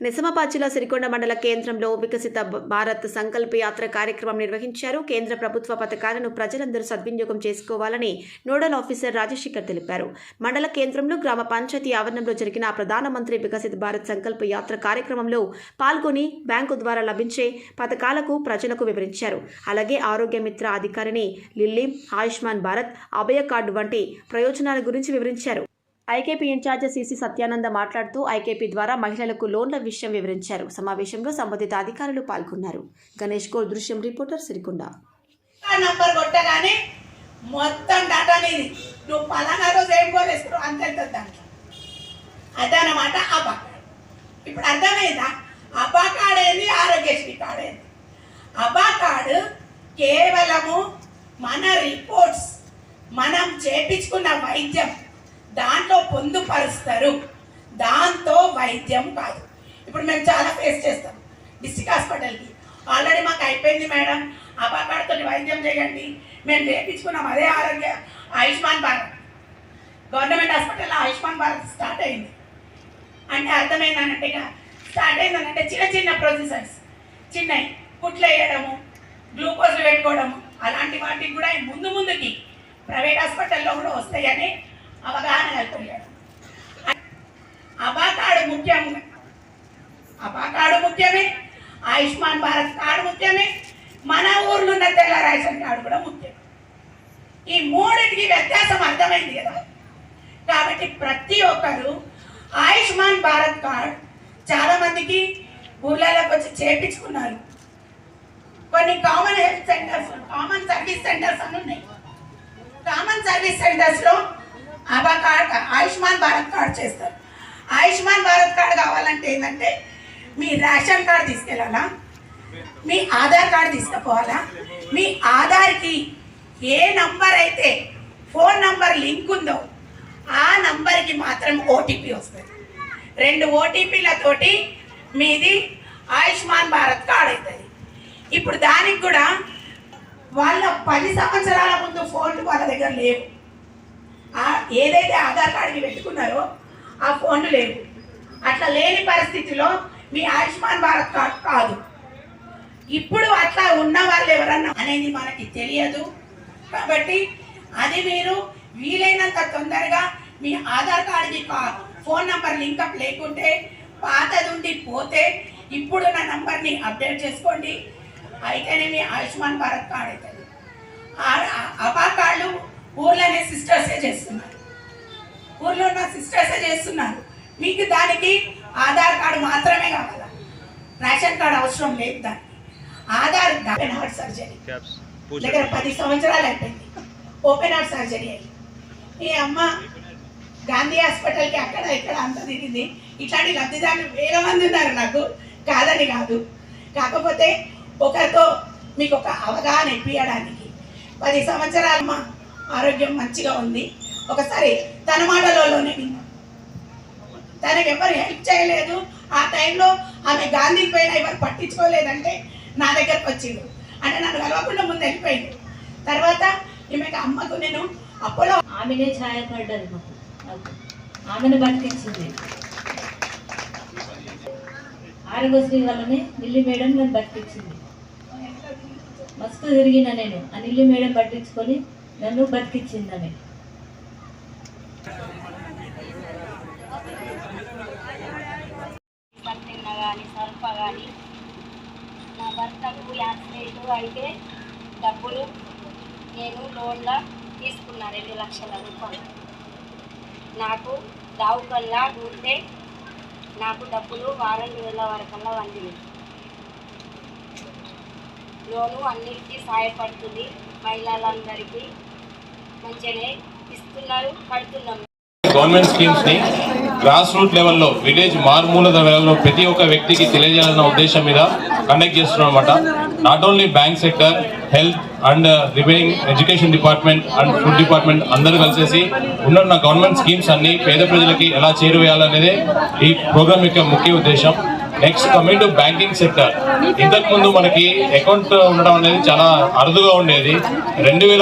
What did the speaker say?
నిజామాబాద్ జిల్లా సిరికొండ మండల కేంద్రంలో వికసిత భారత్ సంకల్ప యాత్ర కార్యక్రమం నిర్వహించారు. కేంద్ర ప్రభుత్వ పథకాలను ప్రజలందరూ సద్వినియోగం చేసుకోవాలని నోడల్ ఆఫీసర్ రాజశేఖర్ తెలిపారు. మండల కేంద్రంలో గ్రామ పంచాయతీ ఆవరణంలో జరిగిన ప్రధానమంత్రి వికసిత భారత్ సంకల్ప యాత్ర కార్యక్రమంలో పాల్గొని బ్యాంకు ద్వారా లభించే పథకాలకు ప్రజలకు వివరించారు. అలాగే ఆరోగ్య మిత్ర అధికారిని లిల్లీ, ఆయుష్మాన్ భారత్, అభయ కార్డు వంటి ప్రయోజనాల గురించి వివరించారు. ఐకేపీ ఇన్ఛార్జ్ సిసి సత్యానంద మాట్లాడుతూ ఐకేపీ ద్వారా మహిళలకు లోన్ల విషయం వివరించారు. సమావేశంలో సంబంధిత అధికారులు పాల్గొన్నారు. గణేష్ గౌడ్, దృశ్యం రిపోర్టర్, సిరికొండ. నంబర్ కొట్టగానే మొత్తం డాటా నీది, నువ్వు పలానా రోజు ఏం కోరేసుకున్నావు అంత వెళ్తుంది దాంట్లో. అదనమాట అబా కార్డు. ఇప్పుడు అర్థమైందా? అబా కార్డు ఏంది, ఆరోగ్యశ్రీ కార్డు ఏంది? అబా కార్డు కేవలము మన రిపోర్ట్స్, మనం చేపించుకున్న వైద్యం దాంట్లో పొందుపరుస్తారు. దాంతో వైద్యం కాదు. ఇప్పుడు మేము చాలా ఫేస్ చేస్తాం. డిస్ట్రిక్ట్ హాస్పిటల్కి ఆల్రెడీ మాకు అయిపోయింది మేడం, అబా కార్డుతో వైద్యం చేయండి, మేము చేయించుకున్నాం, అదే ఆయుష్మాన్ భారత్. గవర్నమెంట్ హాస్పిటల్లో ఆయుష్మాన్ భారత్ స్టార్ట్ అయింది అంటే అర్థమైందనంటే, స్టార్ట్ అయిందనంటే చిన్న చిన్న ప్రొసీజర్స్, చిన్నవి కుట్లు వేయడము, గ్లూకోజ్లు పెట్టుకోవడము, అలాంటి వాటికి కూడా ముందుకి ప్రైవేట్ హాస్పిటల్లో కూడా వస్తాయని అవగాహన కల్పించాడు. అబా కార్డు ముఖ్యంగా, అబా కార్డు ముఖ్యమే, ఆయుష్మాన్ భారత్ కార్డు ముఖ్యమే, మన ఊర్లో ఉన్న తెల్ల రేషన్ కార్డు కూడా ముఖ్యం. ఈ మూడింటికి వ్యత్యాసం అర్థమైంది కదా. కాబట్టి ప్రతి ఒక్కరు ఆయుష్మాన్ భారత్ కార్డు చాలా మందికి ఊర్లలోకి వచ్చి చేయించుకున్నారు. కొన్ని common health centres, common service centres అని ఉన్నాయి. కామన్ సర్వీస్ సెంటర్స్లో అబా కార్డ్, ఆయుష్మాన్ భారత్ కార్డ్ చేస్తారు. ఆయుష్మాన్ భారత్ కార్డు కావాలంటే ఏంటంటే మీ రేషన్ కార్డు తీసుకెళ్ళాలా, మీ ఆధార్ కార్డు తీసుకుపోవాలా. మీ ఆధార్కి ఏ నంబర్ అయితే ఫోన్ నంబర్ లింక్ ఉందో ఆ నంబర్కి మాత్రం ఓటీపీ వస్తుంది. 2 ఓటీపీలతోటి మీది ఆయుష్మాన్ భారత్ కార్డు అవుతుంది. ఇప్పుడు దానికి కూడా వాళ్ళ 10 సంవత్సరాల ముందు ఫోన్లు వాళ్ళ దగ్గర లేవు. ఏదైతే ఆధార్ కార్డుకి పెట్టుకున్నారో ఆ ఫోన్లు లేవు. అట్లా లేని పరిస్థితిలో మీ ఆయుష్మాన్ భారత్ కార్డు కాదు. ఇప్పుడు అట్లా ఉన్న వాళ్ళు ఎవరన్నా అనేది మనకి తెలియదు. కాబట్టి అది మీరు వీలైనంత తొందరగా మీ ఆధార్ కార్డుకి ఫోన్ నంబర్ లింకప్ లేకుంటే, పాతది ఉండి పోతే ఇప్పుడున్న నంబర్ని అప్డేట్ చేసుకోండి. అయితేనే మీ ఆయుష్మాన్ భారత్ కార్డు అవుతుంది. అబా కార్డు ఊర్లోనే సిస్టర్సే చేస్తున్నారు, ఊర్లో ఉన్న సిస్టర్సే చేస్తున్నారు. మీకు దానికి ఆధార్ కార్డు మాత్రమే కావాలా, రేషన్ కార్డు అవసరం లేదు. దానికి ఆధార్, ఓపెన్ హార్ట్ సర్జరీ దగ్గర 10 సంవత్సరాలు అయిపోయింది. ఓపెన్ హార్ట్ సర్జరీ అయ్యి ఈ అమ్మ గాంధీ హాస్పిటల్కి అక్కడ ఇక్కడ అంత తిరిగింది. ఇట్లాంటి లబ్ధిదారులు వేల మంది ఉన్నారు, నాకు కాదని కాదు. కాకపోతే ఒకరితో మీకు ఒక అవగాహన ఇప్పించడానికి 10 సంవత్సరాలు ఆరోగ్యం మంచిగా ఉంది. ఒకసారి తన మాటలలోనే విన్నాం, తనకు ఎవరు హెల్ప్ చేయలేదు. ఆ టైంలో ఆమె గాంధీకి పైన ఎవరు పట్టించుకోలేదంటే నా దగ్గరకు వచ్చిండు. అంటే నన్ను కలవకుండా ముందు వెళ్ళిపోయింది. తర్వాత ఈమెకు అమ్మకు నేను అప్పులో ఆమెనే ఛాయపడ్డది, ఆమెను బతికించింది. ఆరోగ్యశ్రీ వల్లనే నిల్లి మేడం నన్ను బతికించింది. మస్తు తిరిగిన నేను, ఆ నిల్లి మేడం పట్టించుకొని నన్ను బతికించింది ఆమె. కానీ సర్ప కానీ నా భర్తకు యాక్సిడెంట్ అయితే డబ్బులు నేను లోన్లో తీసుకున్నాను 2 లక్షల రూపాయలు. నాకు దావుకల్లా ఉంటే నాకు డబ్బులు వారం రోజుల వరకల్లా వండింది. లోను అన్నిటికీ సహాయపడుతుంది. మహిళలందరికీ మంచిగానే ఇస్తున్నారు, కడుతున్నాం. గవర్నమెంట్ స్కీమ్స్ ని గ్రాస్ రూట్ లెవెల్లో, విలేజ్ మారుమూల లెవెల్లో ప్రతి ఒక్క వ్యక్తికి తెలియజేయాలన్న ఉద్దేశం మీద కండక్ట్ చేస్తున్నాం అనమాట. Not only bank sector, health and remaining education department and food department అందరూ కలిసేసి ఉన్న గవర్నమెంట్ స్కీమ్స్ అన్ని పేద ప్రజలకి ఎలా చేరువేయాలనేదే ఈ ప్రోగ్రామ్ యొక్క ముఖ్య ఉద్దేశం. Next coming to banking sector, ఇంతకుముందు మనకి అకౌంట్ ఉండడం అనేది చాలా అరుదుగా ఉండేది. 2000